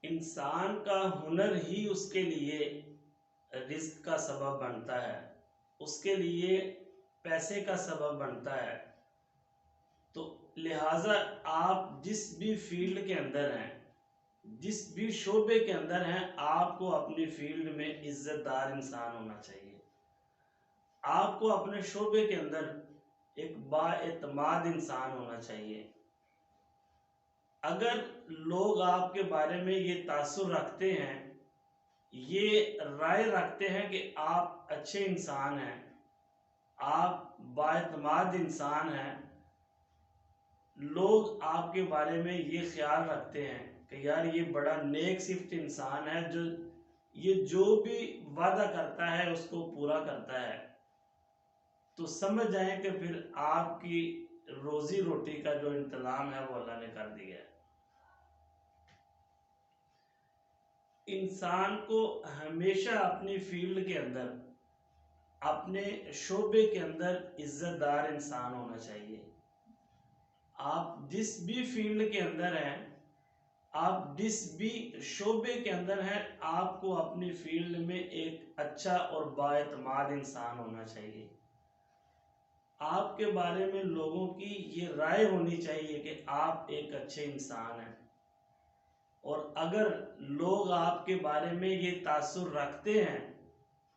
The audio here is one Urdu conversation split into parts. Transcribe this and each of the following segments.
انسان کا ہنر ہی اس کے لیے رزق کا سبب بنتا ہے، اس کے لیے پیسے کا سبب بنتا ہے۔ تو لہٰذا آپ جس بھی فیلڈ کے اندر ہیں، جس بھی شعبے کے اندر ہیں، آپ کو اپنی فیلڈ میں عزت دار انسان ہونا چاہیے۔ آپ کو اپنے شعبے کے اندر ایک با اعتماد انسان ہونا چاہیے۔ اگر لوگ آپ کے بارے میں یہ تاثر رکھتے ہیں، یہ رائے رکھتے ہیں کہ آپ اچھے انسان ہیں، آپ با اعتماد انسان ہیں، لوگ آپ کے بارے میں یہ خیال رکھتے ہیں کہ یار یہ بڑا نیک صفت انسان ہے، جو بھی وعدہ کرتا ہے اس کو پورا کرتا ہے، تو سمجھ جائیں کہ پھر آپ کی روزی روٹی کا جو انتظام ہے وہ اللہ نے کر دیا ہے۔ انسان کو ہمیشہ اپنی فیلڈ کے اندر، اپنے شعبے کے اندر عزت دار انسان ہونا چاہیے۔ آپ جس بھی فیلڈ کے اندر ہیں، آپ جس بھی شعبے کے اندر ہیں، آپ کو اپنی فیلڈ میں ایک اچھا اور با اعتماد انسان ہونا چاہیے۔ آپ کے بارے میں لوگوں کی یہ رائے ہونی چاہیے کہ آپ ایک اچھے انسان ہیں، اور اگر لوگ آپ کے بارے میں یہ تاثر رکھتے ہیں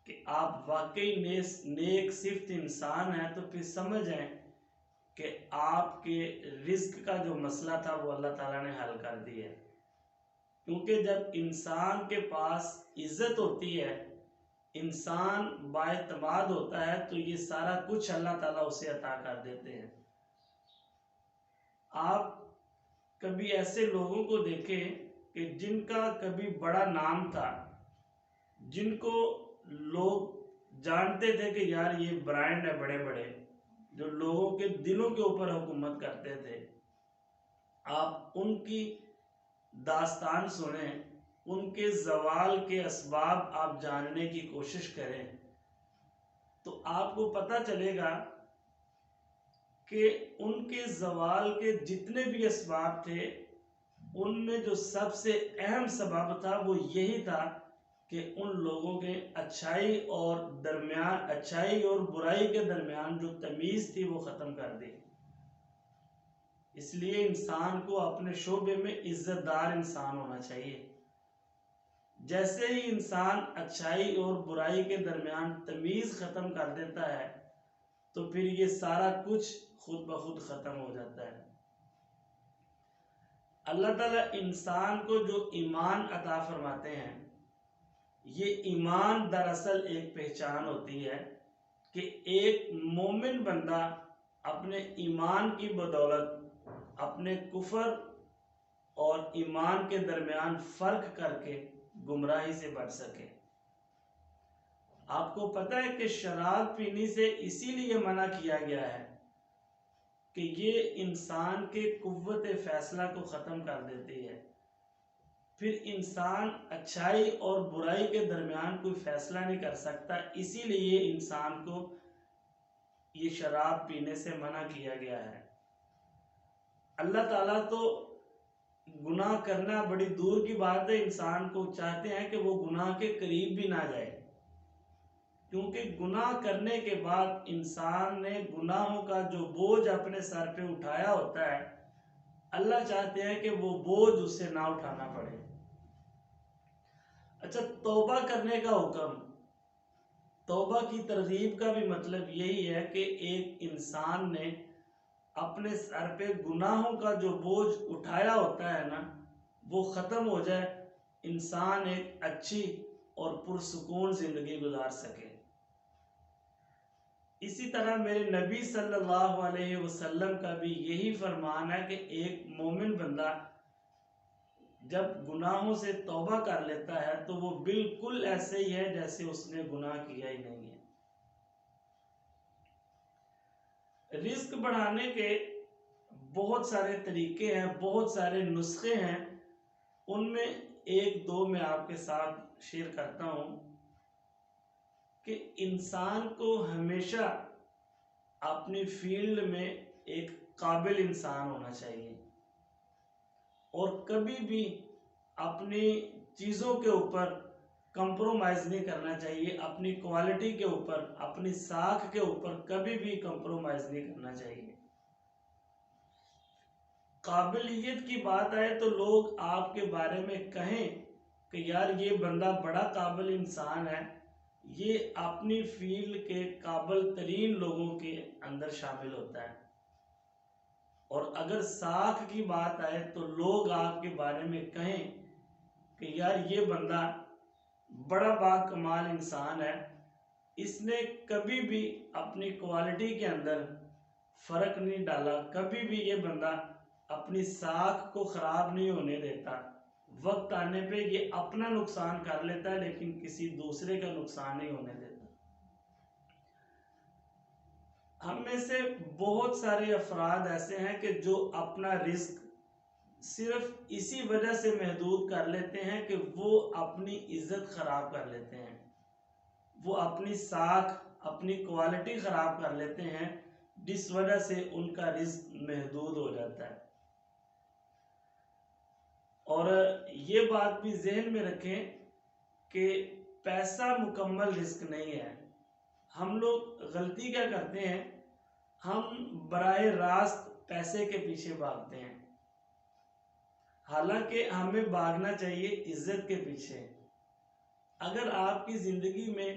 کہ آپ واقعی نیک صفت انسان ہیں، تو پھر سمجھ جائیں کہ آپ کے رزق کا جو مسئلہ تھا وہ اللہ تعالیٰ نے حل کر دیا ہے۔ کیونکہ جب انسان کے پاس عزت ہوتی ہے، انسان با اعتماد ہوتا ہے، تو یہ سارا کچھ اللہ تعالیٰ اسے عطا کر دیتے ہیں۔ آپ کبھی ایسے لوگوں کو دیکھیں کہ جن کا کبھی بڑا نام تھا، جن کو لوگ جانتے تھے کہ یار یہ برانڈ ہے، بڑے بڑے جو لوگوں کے دلوں کے اوپر حکومت کرتے تھے، آپ ان کی داستان سنیں، ان کے زوال کے اسباب آپ جاننے کی کوشش کریں، تو آپ کو پتہ چلے گا کہ ان کے زوال کے جتنے بھی اسباب تھے، ان میں جو سب سے اہم سبب تھا وہ یہی تھا کہ ان لوگوں کے اچھائی اور برائی کے درمیان جو تمیز تھی وہ ختم کر دی۔ اس لیے انسان کو اپنے شعبے میں عزت دار انسان ہونا چاہیے۔ جیسے ہی انسان اچھائی اور برائی کے درمیان تمیز ختم کر دیتا ہے، تو پھر یہ سارا کچھ خود بخود ختم ہو جاتا ہے۔ اللہ تعالیٰ انسان کو جو ایمان عطا فرماتے ہیں، یہ ایمان دراصل ایک پہچان ہوتی ہے کہ ایک مومن بندہ اپنے ایمان کی بدولت اپنے کفر اور ایمان کے درمیان فرق کر کے گمراہی سے بچ سکے۔ آپ کو پتہ ہے کہ شراب پینی سے اسی لیے منع کیا گیا ہے کہ یہ انسان کے قوت فیصلہ کو ختم کر دیتی ہے۔ پھر انسان اچھائی اور برائی کے درمیان کوئی فیصلہ نہیں کر سکتا، اسی لیے انسان کو یہ شراب پینے سے منع کیا گیا ہے۔ اللہ تعالیٰ تو گناہ کرنا بڑی دور کی بات ہے، انسان کو چاہتے ہیں کہ وہ گناہ کے قریب بھی نہ جائے، کیونکہ گناہ کرنے کے بعد انسان نے گناہوں کا جو بوجھ اپنے سر پہ اٹھایا ہوتا ہے، اللہ چاہتے ہیں کہ وہ بوجھ اس سے نہ اٹھانا پڑے۔ اچھا، توبہ کرنے کا حکم، توبہ کی ترغیب کا بھی مطلب یہی ہے کہ ایک انسان نے اپنے سر پہ گناہوں کا جو بوجھ اٹھایا ہوتا ہے نا، وہ ختم ہو جائے، انسان ایک اچھی اور پرسکون زندگی گزار سکے۔ اسی طرح میرے نبی صلی اللہ علیہ وسلم کا بھی یہی فرمان ہے کہ ایک مومن بندہ جب گناہوں سے توبہ کر لیتا ہے تو وہ بالکل ایسے ہی ہے جیسے اس نے گناہ کیا ہی نہیں ہے۔ رزق بڑھانے کے بہت سارے طریقے ہیں، بہت سارے نسخے ہیں، ان میں ایک دو میں آپ کے ساتھ شیئر کرتا ہوں کہ انسان کو ہمیشہ اپنی فیلڈ میں ایک قابل انسان ہونا چاہیے، اور کبھی بھی اپنی چیزوں کے اوپر کمپرومائز نہیں کرنا چاہیے، اپنی کوالٹی کے اوپر، اپنی ساکھ کے اوپر کبھی بھی کمپرومائز نہیں کرنا چاہیے۔ قابلیت کی بات آئے تو لوگ آپ کے بارے میں کہیں کہ یار یہ بندہ بڑا قابل انسان ہے، یہ اپنی فیلڈ کے قابل ترین لوگوں کے اندر شامل ہوتا ہے، اور اگر ساکھ کی بات آئے تو لوگ آپ کے بارے میں کہیں کہ یار یہ بندہ بڑا باکمال انسان ہے، اس نے کبھی بھی اپنی کوالٹی کے اندر فرق نہیں ڈالا، کبھی بھی یہ بندہ اپنی ساکھ کو خراب نہیں ہونے دیتا، وقت آنے پہ یہ اپنا نقصان کر لیتا ہے لیکن کسی دوسرے کا نقصان نہیں ہونے دیتا۔ ہم میں سے بہت سارے افراد ایسے ہیں کہ جو اپنا رزق صرف اسی وجہ سے محدود کر لیتے ہیں کہ وہ اپنی عزت خراب کر لیتے ہیں، وہ اپنی ساکھ، اپنی کوالٹی خراب کر لیتے ہیں، جس وجہ سے ان کا رزق محدود ہو جاتا ہے۔ اور یہ بات بھی ذہن میں رکھیں کہ پیسہ مکمل رزق نہیں ہے۔ ہم لوگ غلطی کیا کرتے ہیں، ہم براہ راست پیسے کے پیچھے بھاگتے ہیں، حالانکہ ہمیں بھاگنا چاہیے عزت کے پیچھے۔ اگر آپ کی زندگی میں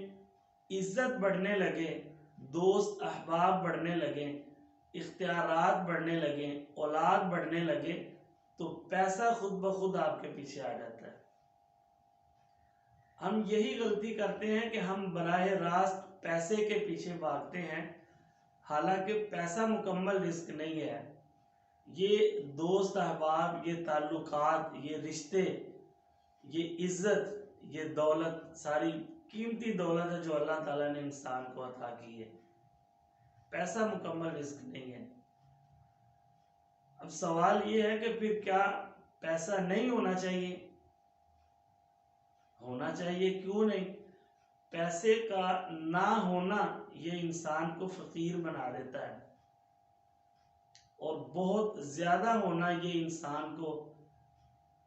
عزت بڑھنے لگے، دوست احباب بڑھنے لگیں، اختیارات بڑھنے لگیں، اولاد بڑھنے لگے، تو پیسہ خود بخود آپ کے پیچھے آ جاتا ہے۔ ہم یہی غلطی کرتے ہیں کہ ہم براہ راست پیسے کے پیچھے بھاگتے ہیں، حالانکہ پیسہ مکمل رزق نہیں ہے۔ یہ دوست احباب، یہ تعلقات، یہ رشتے، یہ عزت، یہ دولت، ساری قیمتی دولت ہے جو اللہ تعالیٰ نے انسان کو عطا کی ہے۔ پیسہ مکمل رزق نہیں ہے۔ اب سوال یہ ہے کہ پھر کیا پیسہ نہیں ہونا چاہیے؟ ہونا چاہیے، کیوں نہیں؟ پیسے کا نہ ہونا یہ انسان کو فقیر بنا دیتا ہے، اور بہت زیادہ ہونا یہ انسان کو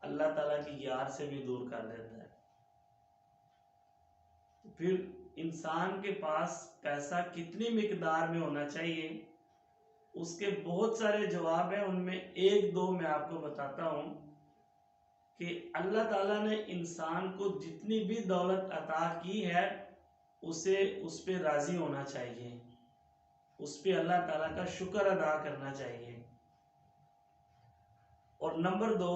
اللہ تعالیٰ کی یاد سے بھی دور کر دیتا ہے۔ پھر انسان کے پاس پیسہ کتنی مقدار میں ہونا چاہیے، اس کے بہت سارے جواب ہیں، ان میں ایک دو میں آپ کو بتاتا ہوں کہ اللہ تعالیٰ نے انسان کو جتنی بھی دولت عطا کی ہے اسے اس پہ راضی ہونا چاہیے، اس پہ اللہ تعالیٰ کا شکر ادا کرنا چاہیے۔ اور نمبر دو،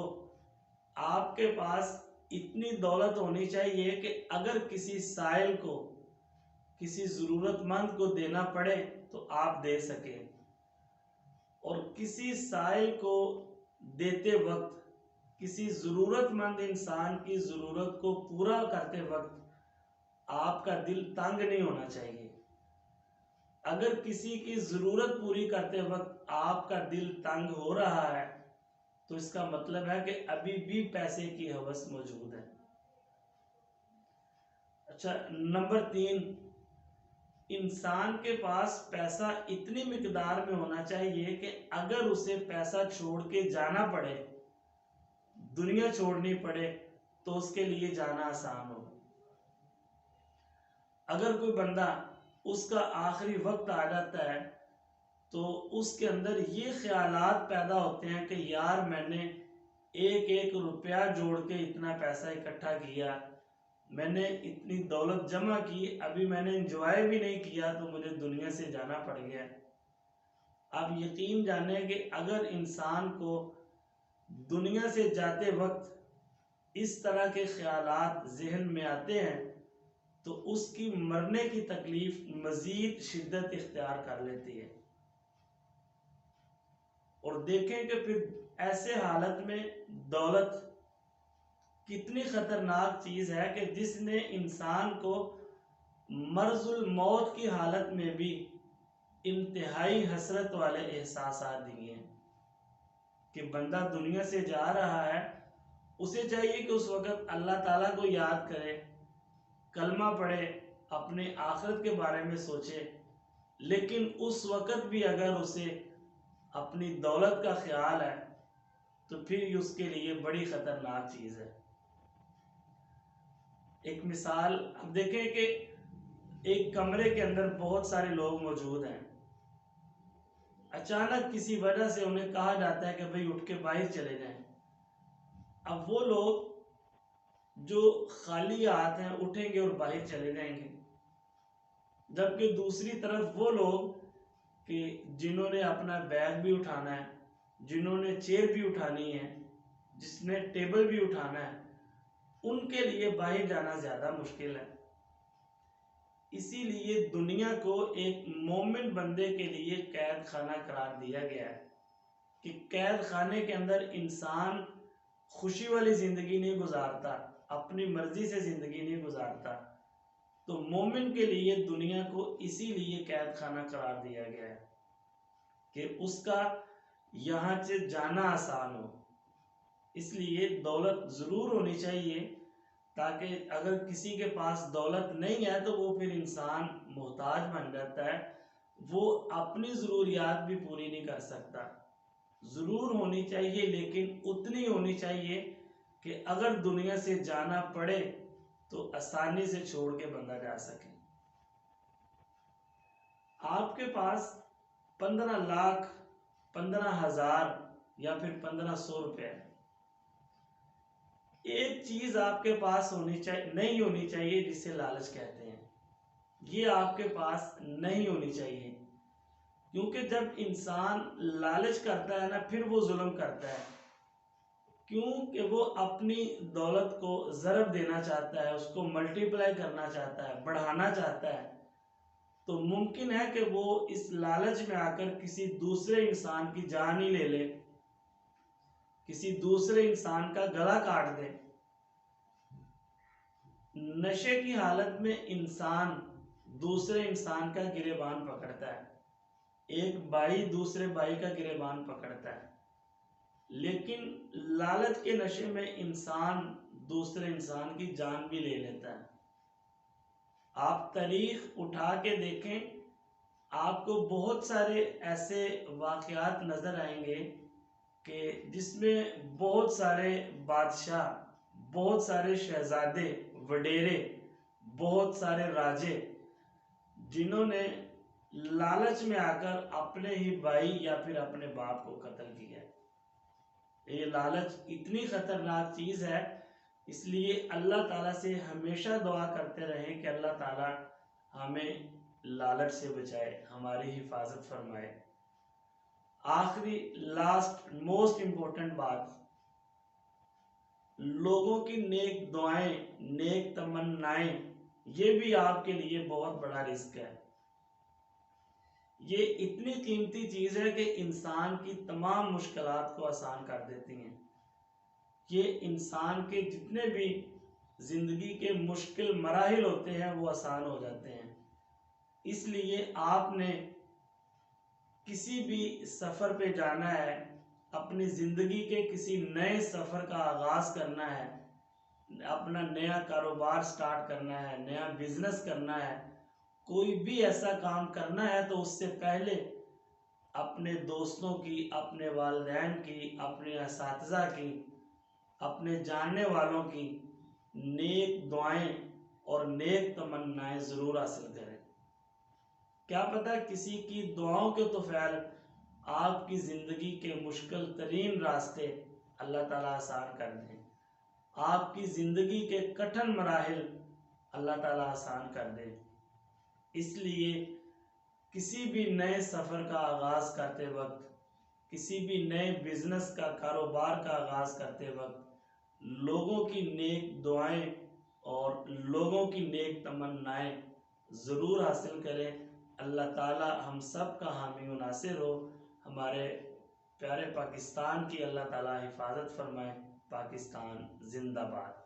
آپ کے پاس اتنی دولت ہونی چاہیے کہ اگر کسی سائل کو، کسی ضرورت مند کو دینا پڑے تو آپ دے سکیں، اور کسی سائل کو دیتے وقت، کسی ضرورت مند انسان کی ضرورت کو پورا کرتے وقت آپ کا دل تنگ نہیں ہونا چاہیے۔ اگر کسی کی ضرورت پوری کرتے وقت آپ کا دل تنگ ہو رہا ہے تو اس کا مطلب ہے کہ ابھی بھی پیسے کی ہوس موجود ہے۔ اچھا، نمبر تین، انسان کے پاس پیسہ اتنی مقدار میں ہونا چاہیے کہ اگر اسے پیسہ چھوڑ کے جانا پڑے، دنیا چھوڑنی پڑے، تو اس کے لیے جانا آسان ہو۔ اگر کوئی بندہ، اس کا آخری وقت آ جاتا ہے تو اس کے اندر یہ خیالات پیدا ہوتے ہیں کہ یار میں نے ایک ایک روپیہ جوڑ کے اتنا پیسہ اکٹھا کیا، میں نے اتنی دولت جمع کی، ابھی میں نے انجوائے بھی نہیں کیا تو مجھے دنیا سے جانا پڑ گیا۔ آپ یقین جانیں کہ اگر انسان کو دنیا سے جاتے وقت اس طرح کے خیالات ذہن میں آتے ہیں تو اس کی مرنے کی تکلیف مزید شدت اختیار کر لیتی ہے۔ اور دیکھیں کہ پھر ایسے حالت میں دولت کتنی خطرناک چیز ہے کہ جس نے انسان کو مرض الموت کی حالت میں بھی انتہائی حسرت والے احساسات دیے ہیں کہ بندہ دنیا سے جا رہا ہے، اسے چاہیے کہ اس وقت اللہ تعالیٰ کو یاد کرے، کلمہ پڑھے، اپنے آخرت کے بارے میں سوچے، لیکن اس وقت بھی اگر اسے اپنی دولت کا خیال ہے تو پھر اس کے لیے بڑی خطرناک چیز ہے۔ ایک مثال اب دیکھیں کہ ایک کمرے کے اندر بہت سارے لوگ موجود ہیں، اچانک کسی وجہ سے انہیں کہا جاتا ہے کہ بھئی اٹھ کے باہر چلے جائیں۔ اب وہ لوگ جو خالی ہاتھ ہیں اٹھیں گے اور باہر چلے جائیں گے، جبکہ دوسری طرف وہ لوگ کہ جنہوں نے اپنا بیگ بھی اٹھانا ہے، جنہوں نے چیئر بھی اٹھانی ہے، جس نے ٹیبل بھی اٹھانا ہے، ان کے لیے باہر جانا زیادہ مشکل ہے۔ اسی لیے دنیا کو ایک مومن بندے کے لیے قید خانہ قرار دیا گیا ہے کہ قید خانے کے اندر انسان خوشی والی زندگی نہیں گزارتا، اپنی مرضی سے زندگی نہیں گزارتا۔ تو مومن کے لیے دنیا کو اسی لیے قید خانہ قرار دیا گیا ہے کہ اس کا یہاں سے جانا آسان ہو۔ اس لیے دولت ضرور ہونی چاہیے، تاکہ اگر کسی کے پاس دولت نہیں ہے تو وہ پھر انسان محتاج بن جاتا ہے، وہ اپنی ضروریات بھی پوری نہیں کر سکتا۔ ضرور ہونی چاہیے، لیکن اتنی ہونی چاہیے کہ اگر دنیا سے جانا پڑے تو آسانی سے چھوڑ کے بندہ جا سکے۔ آپ کے پاس 15 لاکھ، 15,000 یا پھر 1,500 روپے ہے، ایک چیز آپ کے پاس نہیں ہونی چاہیے جسے لالچ کہتے ہیں، یہ آپ کے پاس نہیں ہونی چاہیے، کیونکہ جب انسان لالچ کرتا ہے نا پھر وہ ظلم کرتا ہے، کیونکہ وہ اپنی دولت کو ضرب دینا چاہتا ہے، اس کو ملٹیپلائی کرنا چاہتا ہے، بڑھانا چاہتا ہے۔ تو ممکن ہے کہ وہ اس لالچ میں آ کر کسی دوسرے انسان کی جان ہی لے لے، کسی دوسرے انسان کا گلا کاٹ دے۔ نشے کی حالت میں انسان دوسرے انسان کا گریبان پکڑتا ہے، ایک بھائی دوسرے بھائی کا گریبان پکڑتا ہے، لیکن لالچ کے نشے میں انسان دوسرے انسان کی جان بھی لے لیتا ہے۔ آپ تاریخ اٹھا کے دیکھیں، آپ کو بہت سارے ایسے واقعات نظر آئیں گے کہ جس میں بہت سارے بادشاہ، بہت سارے شہزادے، وڈیرے، بہت سارے راجے، جنہوں نے لالچ میں آ کر اپنے ہی بھائی یا پھر اپنے باپ کو قتل کیا۔ یہ لالچ اتنی خطرناک چیز ہے، اس لیے اللہ تعالیٰ سے ہمیشہ دعا کرتے رہیں کہ اللہ تعالیٰ ہمیں لالچ سے بچائے، ہماری حفاظت فرمائے۔ آخری لاسٹ موسٹ امپورٹنٹ بات، لوگوں کی نیک دعائیں، نیک تمنائیں، یہ بھی آپ کے لیے بہت بڑا رزق ہے۔ یہ اتنی قیمتی چیز ہے کہ انسان کی تمام مشکلات کو آسان کر دیتی ہیں۔ یہ انسان کے جتنے بھی زندگی کے مشکل مراحل ہوتے ہیں وہ آسان ہو جاتے ہیں۔ اس لیے آپ نے کسی بھی سفر پہ جانا ہے، اپنی زندگی کے کسی نئے سفر کا آغاز کرنا ہے، اپنا نیا کاروبار سٹارٹ کرنا ہے، نیا بزنس کرنا ہے، کوئی بھی ایسا کام کرنا ہے تو اس سے پہلے اپنے دوستوں کی، اپنے والدین کی، اپنے اساتذہ کی، اپنے جاننے والوں کی نیک دعائیں اور نیک تمنائیں ضرور حاصل کریں۔ کیا پتہ کسی کی دعاؤں کے توفیل آپ کی زندگی کے مشکل ترین راستے اللہ تعالیٰ آسان کر دیں، آپ کی زندگی کے کٹھن مراحل اللہ تعالیٰ آسان کر دیں۔ اس لیے کسی بھی نئے سفر کا آغاز کرتے وقت، کسی بھی نئے بزنس کا، کاروبار کا آغاز کرتے وقت لوگوں کی نیک دعائیں اور لوگوں کی نیک تمنائیں ضرور حاصل کریں۔ اللہ تعالیٰ ہم سب کا حامی و ناصر ہو، ہمارے پیارے پاکستان کی اللہ تعالیٰ حفاظت فرمائے۔ پاکستان زندہ باد۔